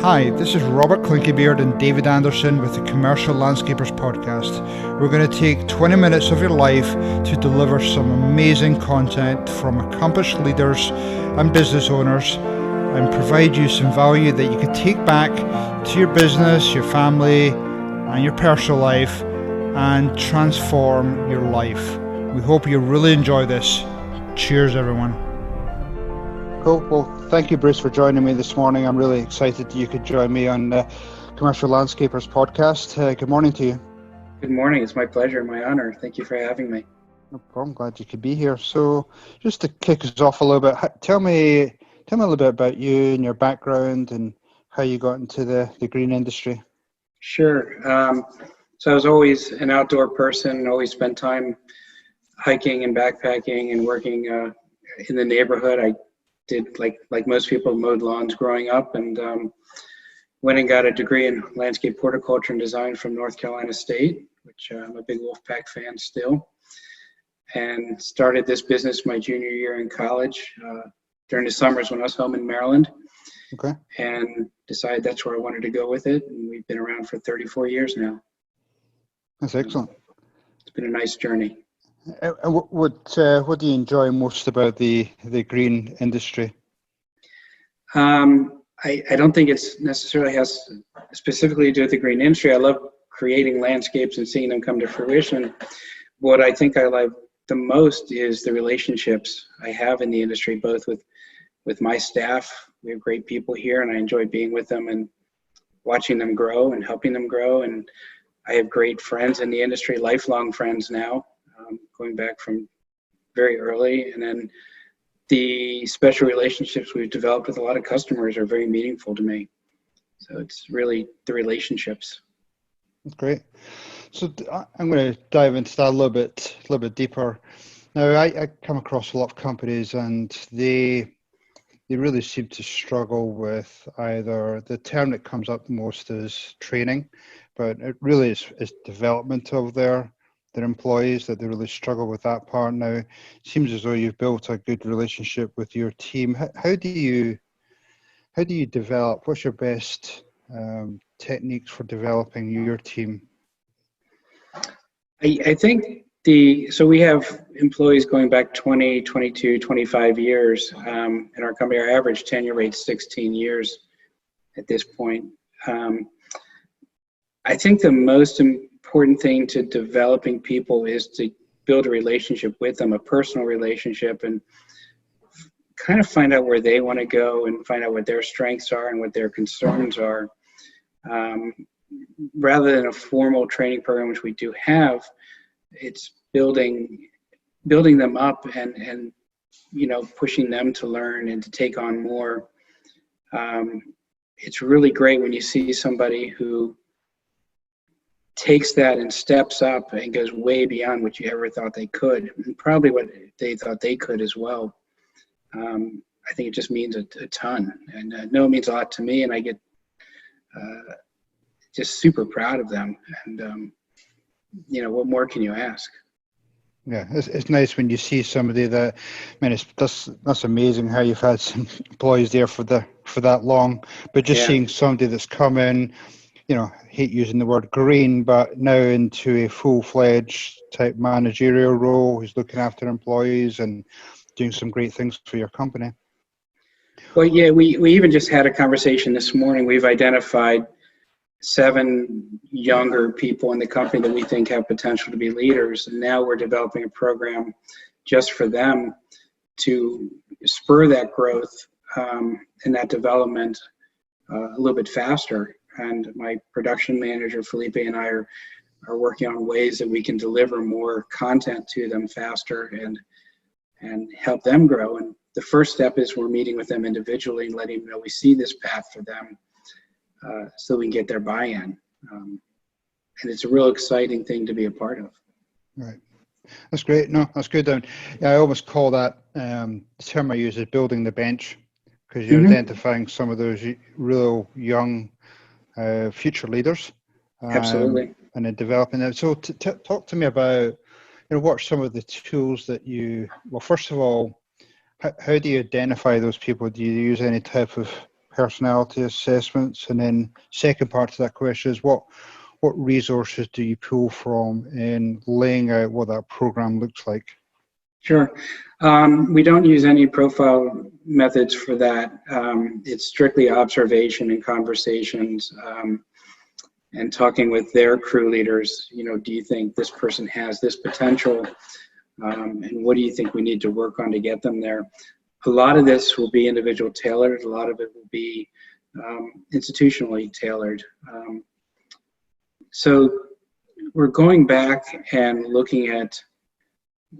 Hi, this is Robert Clinkybeard and David Anderson with the Commercial Landscapers Podcast. We're going to take 20 minutes of your life to deliver some amazing content from accomplished leaders and business owners and provide you some value that you can take back to your business, your family, and your personal life and transform your life. We hope you really enjoy this. Cheers, everyone. Cool. Well, thank you, Bruce, for joining me this morning. I'm really excited that you could join me on the Commercial Landscapers Podcast. Good morning to you. Good morning. It's my pleasure, my honor. Thank you for having me. No problem. Glad you could be here. So just to kick us off a little bit, tell me a little bit about you and your background and how you got into the green industry. Sure. So I was always an outdoor person, always spent time hiking and backpacking and working in the neighborhood. I did, like most people, mowed lawns growing up, and went and got a degree in landscape horticulture and design from North Carolina State, which I'm a big Wolfpack fan still, and started this business my junior year in college during the summers when I was home in Maryland. Okay. And decided that's where I wanted to go with it, and we've been around for 34 years now. That's excellent. It's been a nice journey. And what do you enjoy most about the green industry? I don't think it's necessarily has specifically to do with the green industry. I love creating landscapes and seeing them come to fruition. What I think I like the most is the relationships I have in the industry, both with my staff. We have great people here, and I enjoy being with them and watching them grow and helping them grow. And I have great friends in the industry, lifelong friends now, going back from very early. And then the special relationships we've developed with a lot of customers are very meaningful to me. So it's really the relationships. That's great. So I'm going to dive into that a little bit deeper. Now, I come across a lot of companies, and they really seem to struggle with either the term that comes up the most is training, but it really is development of their employees, that they really struggle with that part. Now, it seems as though you've built a good relationship with your team. How do you develop? What's your best techniques for developing your team? I think so we have employees going back 20, 22, 25 years in our company. Our average tenure rate's 16 years at this point. I think the most important thing to developing people is to build a relationship with them, a personal relationship, and kind of find out where they want to go and find out what their strengths are and what their concerns are. Rather than a formal training program, which we do have, it's building them up and pushing them to learn and to take on more. It's really great when you see somebody who takes that and steps up and goes way beyond what you ever thought they could, and probably what they thought they could as well. I think it just means a ton, and I know it means a lot to me, and I get just super proud of them. And what more can you ask? Yeah, it's nice when you see somebody that, that's amazing how you've had some employees there for that long, but just seeing somebody that's come in, hate using the word green, but now into a full-fledged type managerial role, who's looking after employees and doing some great things for your company. Well, yeah, we even just had a conversation this morning. We've identified 7 younger people in the company that we think have potential to be leaders, and now we're developing a program just for them to spur that growth and that development a little bit faster. And my production manager, Felipe, and I are working on ways that we can deliver more content to them faster and help them grow. And the first step is we're meeting with them individually and letting them know we see this path for them so we can get their buy-in. And it's a real exciting thing to be a part of. Right. That's great. No, that's good. I almost call that, the term I use is building the bench, because you're identifying some of those real young future leaders. Absolutely. And then developing them. So talk to me about, what are some of the tools that first of all, how do you identify those people? Do you use any type of personality assessments? And then second part to that question is what resources do you pull from in laying out what that program looks like? Sure. We don't use any profile methods for that. It's strictly observation and conversations, and talking with their crew leaders. Do you think this person has this potential? And what do you think we need to work on to get them there? A lot of this will be individual tailored. A lot of it will be institutionally tailored. So we're going back and looking at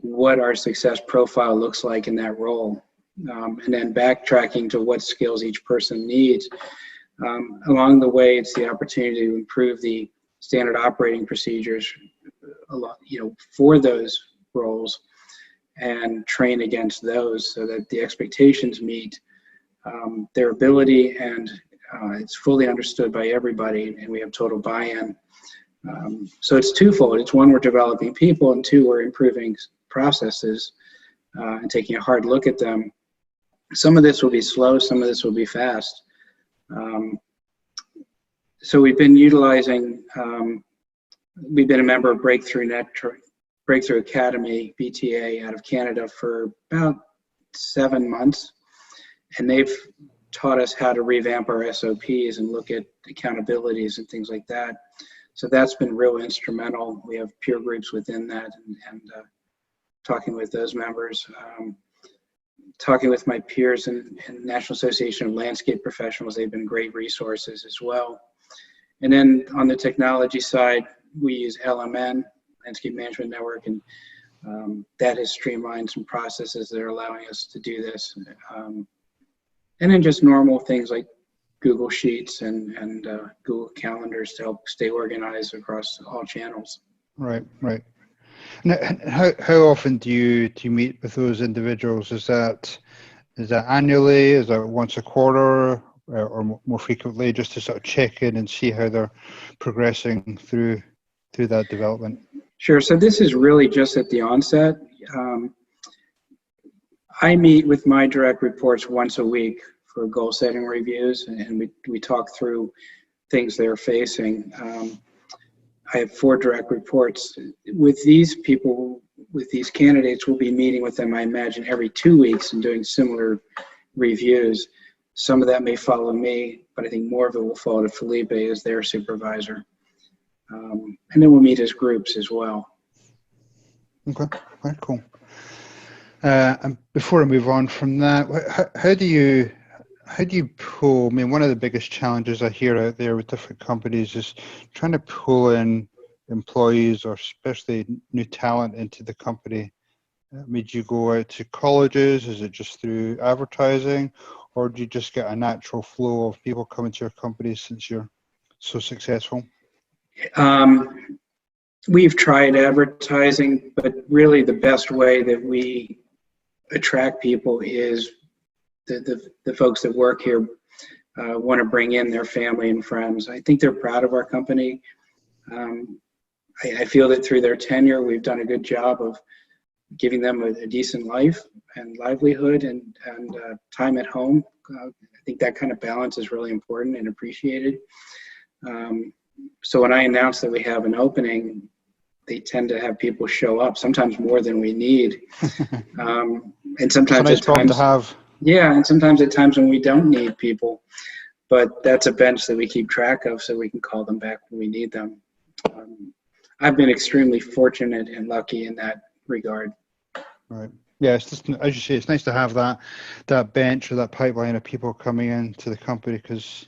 what our success profile looks like in that role, and then backtracking to what skills each person needs. Along the way, it's the opportunity to improve the standard operating procedures for those roles and train against those so that the expectations meet their ability, and it's fully understood by everybody, and we have total buy-in. So it's twofold. It's one, we're developing people, and two, we're improving processes and taking a hard look at them. Some of this will be slow, some of this will be fast. So we've been utilizing, we've been a member of Breakthrough Academy, BTA, out of Canada for about 7 months. And they've taught us how to revamp our SOPs and look at accountabilities and things like that. So that's been real instrumental. We have peer groups within that, and talking with those members, talking with my peers in National Association of Landscape Professionals. They've been great resources as well. And then on the technology side, we use LMN, Landscape Management Network, and that has streamlined some processes that are allowing us to do this. And then just normal things like Google Sheets and Google Calendars to help stay organized across all channels. Right. Now, how often do you meet with those individuals? Is that annually? Is that once a quarter, or more frequently, just to sort of check in and see how they're progressing through that development? Sure. So this is really just at the onset. I meet with my direct reports once a week for goal setting reviews, and we talk through things they're facing. I have 4 direct reports. With these people, with these candidates, we'll be meeting with them, I imagine, every 2 weeks and doing similar reviews. Some of that may follow me, but I think more of it will follow to Felipe as their supervisor. And then we'll meet as groups as well. Okay, very cool. And before I move on from that, how do you pull? I mean, one of the biggest challenges I hear out there with different companies is trying to pull in employees, or especially new talent, into the company. Did you go out to colleges? Is it just through advertising, or do you just get a natural flow of people coming to your company since you're so successful? We've tried advertising, but really the best way that we attract people is the folks that work here want to bring in their family and friends. I think they're proud of our company. I feel that through their tenure, we've done a good job of giving them a decent life and livelihood and time at home. I think that kind of balance is really important and appreciated. So when I announce that we have an opening, they tend to have people show up, sometimes more than we need. And sometimes it's a nice problem to have. Yeah, and sometimes at times when we don't need people. But that's a bench that we keep track of so we can call them back when we need them. I've been extremely fortunate and lucky in that regard. Right. Yeah, it's just, as you say, it's nice to have that bench or that pipeline of people coming into the company, because,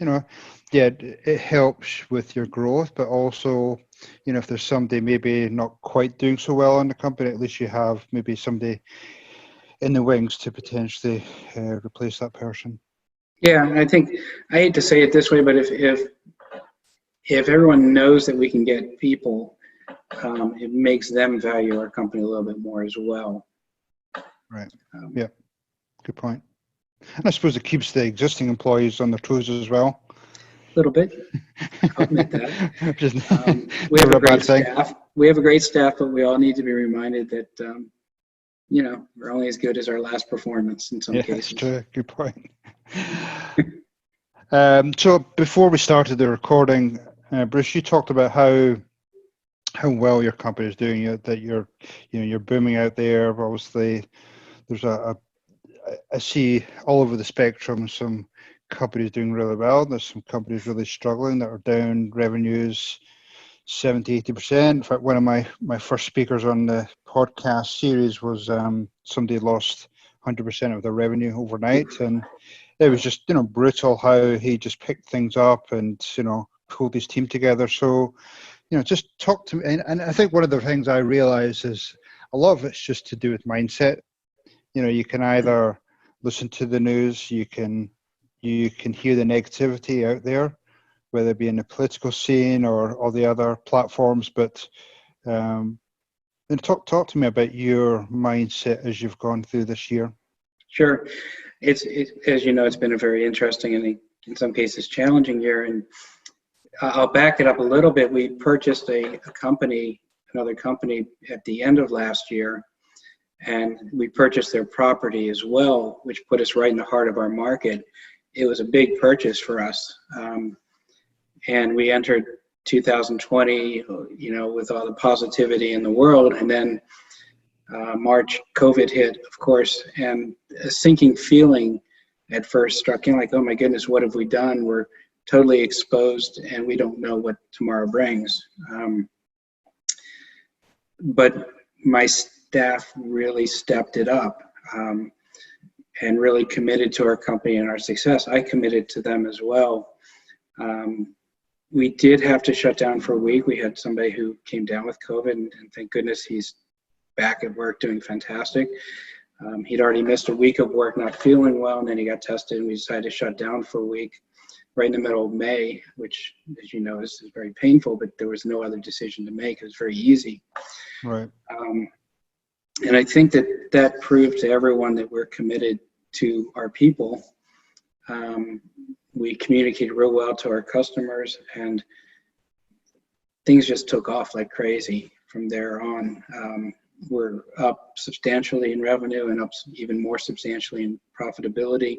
it helps with your growth, but also, if there's somebody maybe not quite doing so well in the company, at least you have maybe somebody in the wings to potentially replace that person. Yeah, I think, I hate to say it this way, but if everyone knows that we can get people, it makes them value our company a little bit more as well. Right. Yeah. Good point. And I suppose it keeps the existing employees on their toes as well. A little bit. I'll admit that. We have a great staff, but we all need to be reminded that we're only as good as our last performance in some cases. That's true. Good point. So before we started the recording, Bruce, you talked about how well your company is doing. That you're booming out there. Obviously, there's I see all over the spectrum some companies doing really well. There's some companies really struggling that are down revenues 70-80%. In fact, one of my first speakers on the podcast series was somebody lost 100% of their revenue overnight, and it was just brutal how he just picked things up and pulled his team together. So just talk to me. And I think one of the things I realize is a lot of it's just to do with mindset. You can either listen to the news, you can hear the negativity out there, whether it be in the political scene or all the other platforms. But and talk to me about your mindset as you've gone through this year. Sure. It's as you know, it's been a very interesting and in some cases challenging year. And I'll back it up a little bit. We purchased another company at the end of last year, and we purchased their property as well, which put us right in the heart of our market. It was a big purchase for us. And we entered 2020, with all the positivity in the world. And then March, COVID hit, of course, and a sinking feeling at first struck in, like, oh my goodness, what have we done? We're totally exposed and we don't know what tomorrow brings. But my staff really stepped it up and really committed to our company and our success. I committed to them as well. We did have to shut down for a week. We had somebody who came down with COVID, and thank goodness he's back at work doing fantastic. He'd already missed a week of work not feeling well, and then he got tested, and we decided to shut down for a week right in the middle of May, which, as you know, is very painful, but there was no other decision to make. It was very easy. Right. And I think that proved to everyone that we're committed to our people. We communicated real well to our customers, and things just took off like crazy from there on. We're up substantially in revenue and up even more substantially in profitability.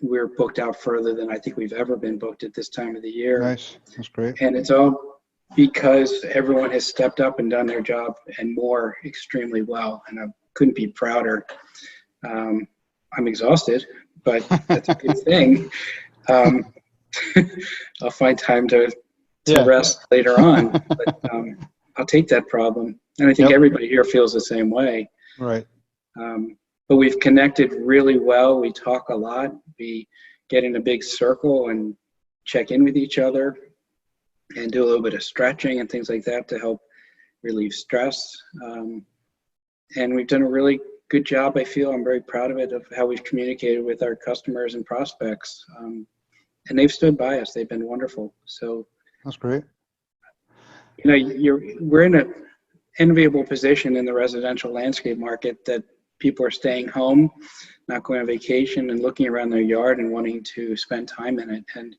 We're booked out further than I think we've ever been booked at this time of the year. Nice. That's great. And it's all because everyone has stepped up and done their job and more extremely well. And I couldn't be prouder. I'm exhausted, but that's a good thing. I'll find time to rest later on, but I'll take that problem. And I think everybody here feels the same way. Right. But we've connected really well. We talk a lot. We get in a big circle and check in with each other and do a little bit of stretching and things like that to help relieve stress. And we've done a really good job, I feel. I'm very proud of it, of how we've communicated with our customers and prospects. And they've stood by us. They've been wonderful. So that's great. We're in an enviable position in the residential landscape market that people are staying home, not going on vacation, and looking around their yard and wanting to spend time in it. And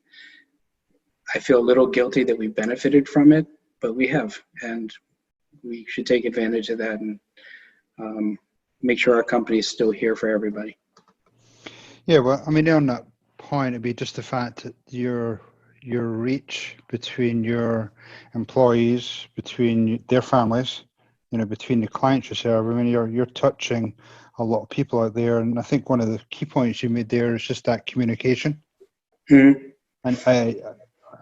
I feel a little guilty that we benefited from it, but we have, and we should take advantage of that and make sure our company is still here for everybody. Yeah, well, I mean, on that point, it'd be just the fact that your reach between your employees, between their families, between the clients you serve. I mean, you're touching a lot of people out there, and I think one of the key points you made there is just that communication. Mm-hmm. And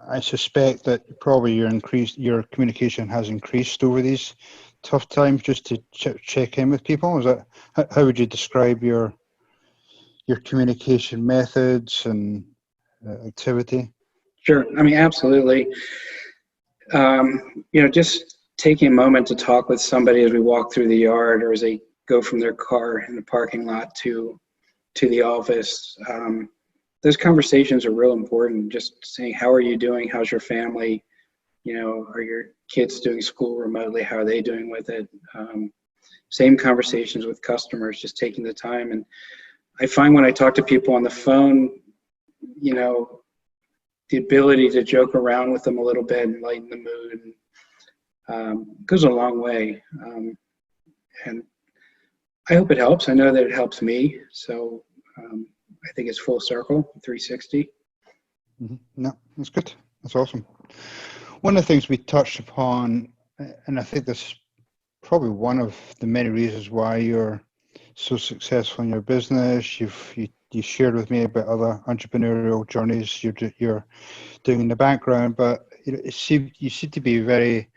I suspect that probably your communication has increased over these tough times, just to check in with people. Is that how would you describe your communication methods and activity? Sure. I mean, absolutely. Just taking a moment to talk with somebody as we walk through the yard or as they go from their car in the parking lot to the office. Those conversations are real important. Just saying, how are you doing? How's your family? Are your kids doing school remotely? How are they doing with it? Same conversations with customers, just taking the time. And I find when I talk to people on the phone, the ability to joke around with them a little bit and lighten the mood goes a long way. And I hope it helps. I know that it helps me. So I think it's full circle, 360. No, that's good. That's awesome. One of the things we touched upon, and I think this is probably one of the many reasons why you're so successful in your business. You shared with me about other entrepreneurial journeys you're doing in the background, but you seem to be very,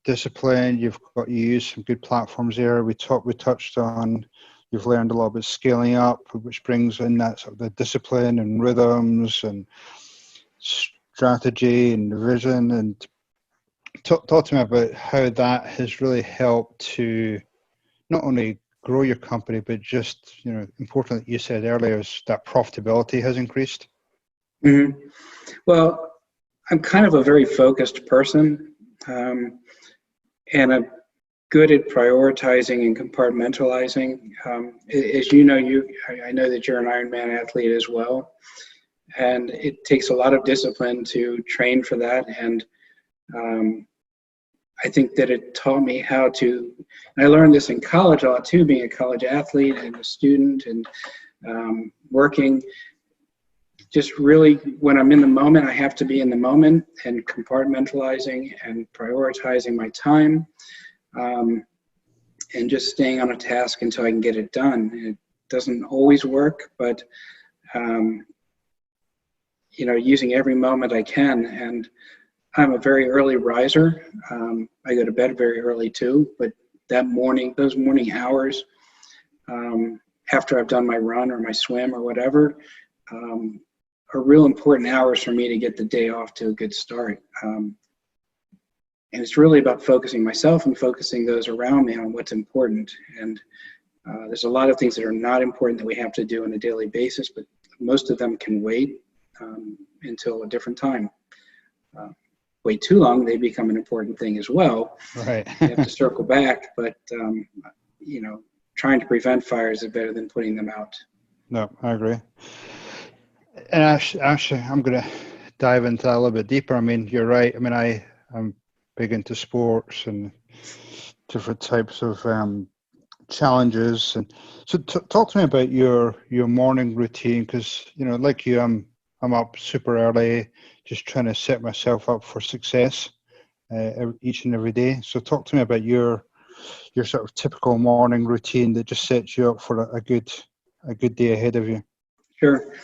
disciplined. You use some good platforms there. We touched on. You've learned a lot about scaling up, which brings in that sort of the discipline and rhythms and strategy and vision. And talk to me about how that has really helped to not only grow your company, but just, importantly, you said earlier, is that profitability has increased. Mm-hmm. Well, I'm kind of a very focused person, and I'm good at prioritizing and compartmentalizing. As you know, I know that you're an Ironman athlete as well, and it takes a lot of discipline to train for that. And I think that it taught me how to, and I learned this in college a lot too, being a college athlete and a student and working. Just really, when I'm in the moment, I have to be in the moment and compartmentalizing and prioritizing my time, and just staying on a task until I can get it done. It doesn't always work, but using every moment I can. And I'm a very early riser. I go to bed very early too, but those morning hours, after I've done my run or my swim or whatever, are real important hours for me to get the day off to a good start. And it's really about focusing myself and focusing those around me on what's important. And there's a lot of things that are not important that we have to do on a daily basis, but most of them can wait until a different time. Wait too long, they become an important thing as well. Right. You have to circle back, but trying to prevent fires is better than putting them out. No, I agree. And actually, I'm going to dive into that a little bit deeper. I mean, you're right. I mean, I'm big into sports and different types of challenges. And so talk to me about your morning routine, because, like you, I'm up super early, just trying to set myself up for success each and every day. So talk to me about your sort of typical morning routine that just sets you up for a good day ahead of you. Sure.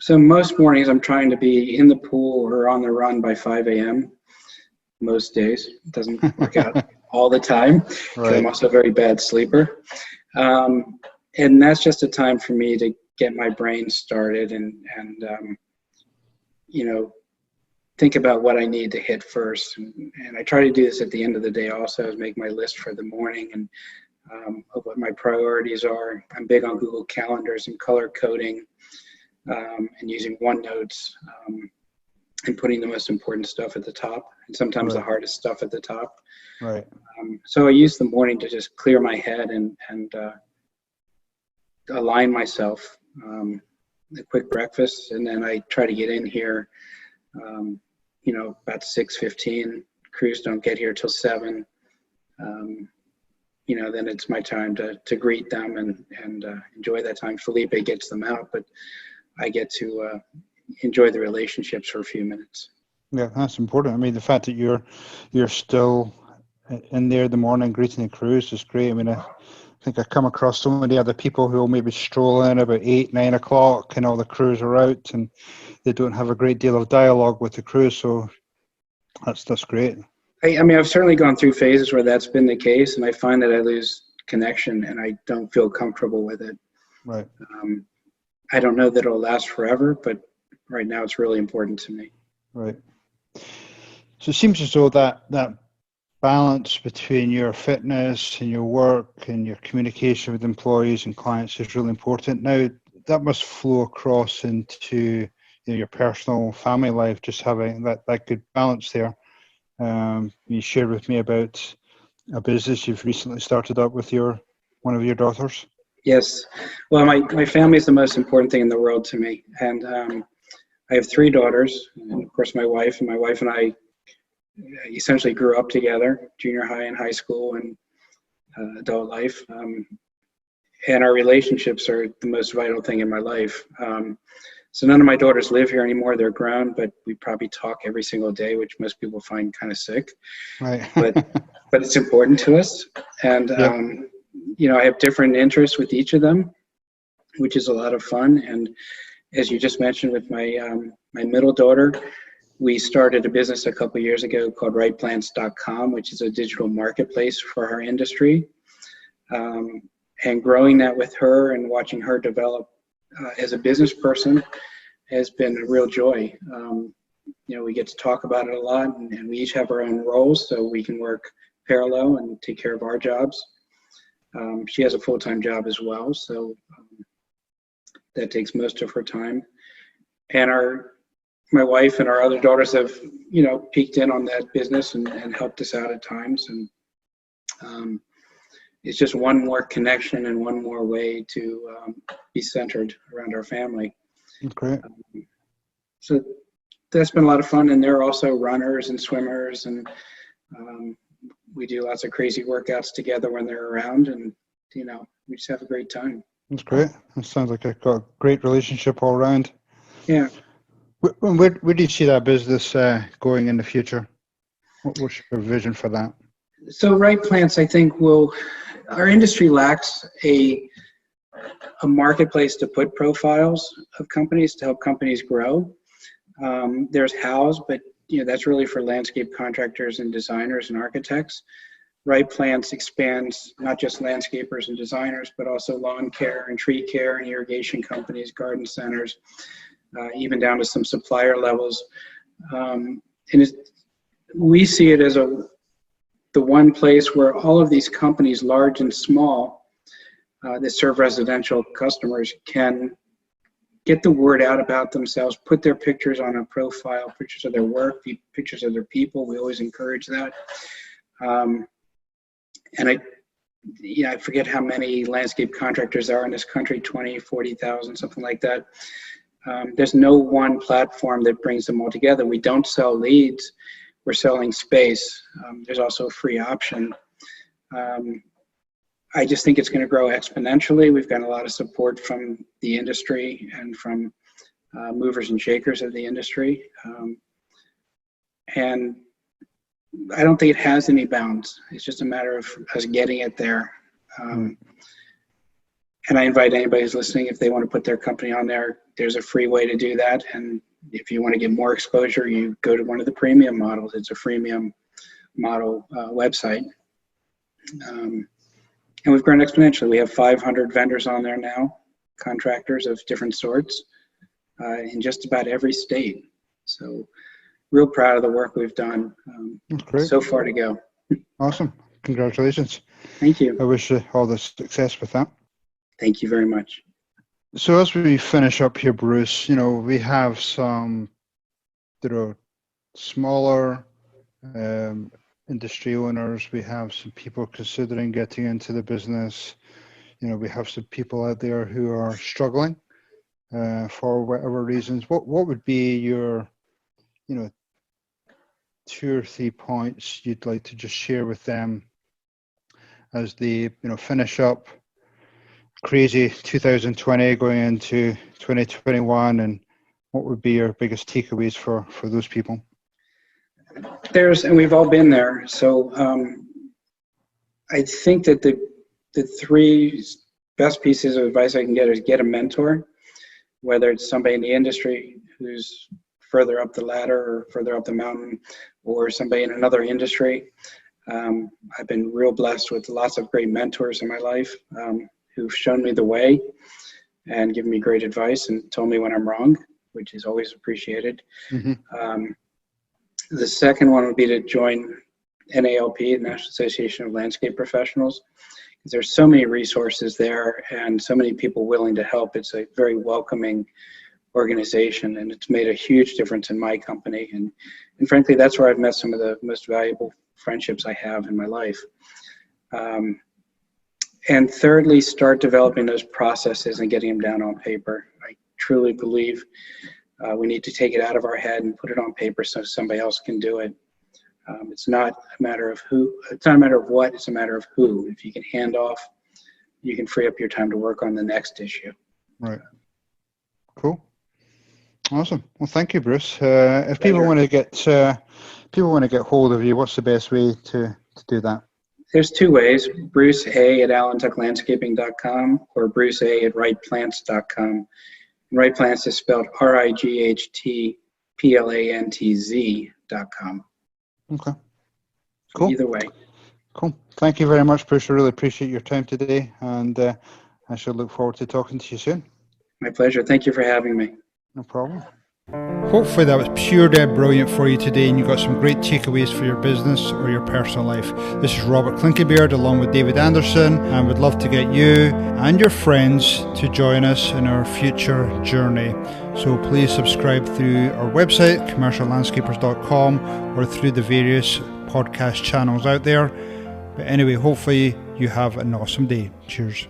So most mornings I'm trying to be in the pool or on the run by 5 a.m. most days. It doesn't work out all the time. Right. I'm also a very bad sleeper. And that's just a time for me to get my brain started and think about what I need to hit first. And I try to do this at the end of the day also, is make my list for the morning and of what my priorities are. I'm big on Google Calendars and color coding and using OneNotes and putting the most important stuff at the top and sometimes the hardest stuff at the top. Right. So I use the morning to just clear my head and align myself. A quick breakfast, and then I try to get in here, about 6:15. Crews don't get here till 7. Then it's my time to greet them and enjoy that time. Felipe gets them out, but I get to enjoy the relationships for a few minutes. Yeah, that's important. I mean, the fact that you're still in there in the morning greeting the crews is great. I mean, I think I come across so many other people who will maybe stroll in about 8, 9 o'clock and all the crews are out and they don't have a great deal of dialogue with the crews. So that's great. I mean, I've certainly gone through phases where that's been the case, and I find that I lose connection and I don't feel comfortable with it. Right. I don't know that it'll last forever, but right now it's really important to me. Right. So it seems as though that balance between your fitness and your work and your communication with employees and clients is really important. Now, that must flow across into your personal family life, just having that good balance there. You shared with me about a business you've recently started up with one of your daughters. Yes. Well, my family is the most important thing in the world to me. And I have 3 daughters, and of course my wife and I essentially grew up together, junior high and high school and adult life. and our relationships are the most vital thing in my life. So none of my daughters live here anymore. They're grown, but we probably talk every single day, which most people find kind of sick. Right. But it's important to us. And, Yep. I have different interests with each of them, which is a lot of fun. And as you just mentioned with my middle daughter, we started a business a couple of years ago called WrightPlants.com, which is a digital marketplace for our industry. And growing that with her and watching her develop as a business person has been a real joy. We get to talk about it a lot, and we each have our own roles, so we can work parallel and take care of our jobs. She has a full-time job as well, so that takes most of her time. And my wife and our other daughters have, peeked in on that business and helped us out at times. And it's just one more connection and one more way to be centered around our family. Great. So that's been a lot of fun. And they're also runners and swimmers, and we do lots of crazy workouts together when they're around, and we just have a great time. That's great. That sounds like I've got a great relationship all around. Yeah. Where do you see that business going in the future? What's your vision for that? So Wright Plants, I think, our industry lacks a marketplace to put profiles of companies to help companies grow. There's hows, but that's really for landscape contractors and designers and architects. Wright Plants expands not just landscapers and designers, but also lawn care and tree care and irrigation companies, garden centers, even down to some supplier levels. And we see it as the one place where all of these companies, large and small, that serve residential customers, can get the word out about themselves, put their pictures on a profile, pictures of their work, pictures of their people. We always encourage that. And I forget how many landscape contractors there are in this country, 20, 40,000, something like that. There's no one platform that brings them all together. We don't sell leads. We're selling space. There's also a free option. I just think it's going to grow exponentially. We've got a lot of support from the industry and from movers and shakers of the industry. And I don't think it has any bounds. It's just a matter of us getting it there. And I invite anybody who's listening, if they want to put their company on there, there's a free way to do that. And if you want to get more exposure, you go to one of the premium models. It's a freemium model website. And we've grown exponentially. We have 500 vendors on there now, contractors of different sorts, in just about every state. So real proud of the work we've done. So far to go. Awesome. Congratulations. Thank you. I wish you all the success with that. Thank you very much. So as we finish up here, Bruce, we have some, smaller industry owners. We have some people considering getting into the business. We have some people out there who are struggling for whatever reasons. What would be your, 2 or 3 points you'd like to just share with them as they, finish up crazy 2020 going into 2021, and what would be your biggest takeaways for those people? And we've all been there. So I think that the 3 best pieces of advice I can get is get a mentor, whether it's somebody in the industry who's further up the ladder or further up the mountain, or somebody in another industry. I've been real blessed with lots of great mentors in my life who've shown me the way and given me great advice and told me when I'm wrong, which is always appreciated. Mm-hmm. The second one would be to join NALP, the National Association of Landscape Professionals. There's so many resources there and so many people willing to help. It's a very welcoming organization, and it's made a huge difference in my company. And frankly, that's where I've met some of the most valuable friendships I have in my life. And thirdly, start developing those processes and getting them down on paper. I truly believe we need to take it out of our head and put it on paper so somebody else can do it. It's not a matter of who, it's not a matter of what, it's a matter of who. If you can hand off you can free up your time to work on the next issue. Right. Cool. Awesome. Well, thank you, Bruce. If people want to get hold of you, what's the best way to do that? There's two ways: Bruce A at AllentuckLandscaping.com or Bruce A at WrightPlants.com. And Wright Plants is spelled RIGHTPLANTZ.com. Okay. Cool. Either way. Cool. Thank you very much, Bruce. I really appreciate your time today, and I shall look forward to talking to you soon. My pleasure. Thank you for having me. No problem. Hopefully that was pure dead brilliant for you today, and you got some great takeaways for your business or your personal life. This is Robert Clinkybeard along with David Anderson, and we'd love to get you and your friends to join us in our future journey. So please subscribe through our website, commerciallandscapers.com, or through the various podcast channels out there. But anyway, hopefully you have an awesome day. Cheers.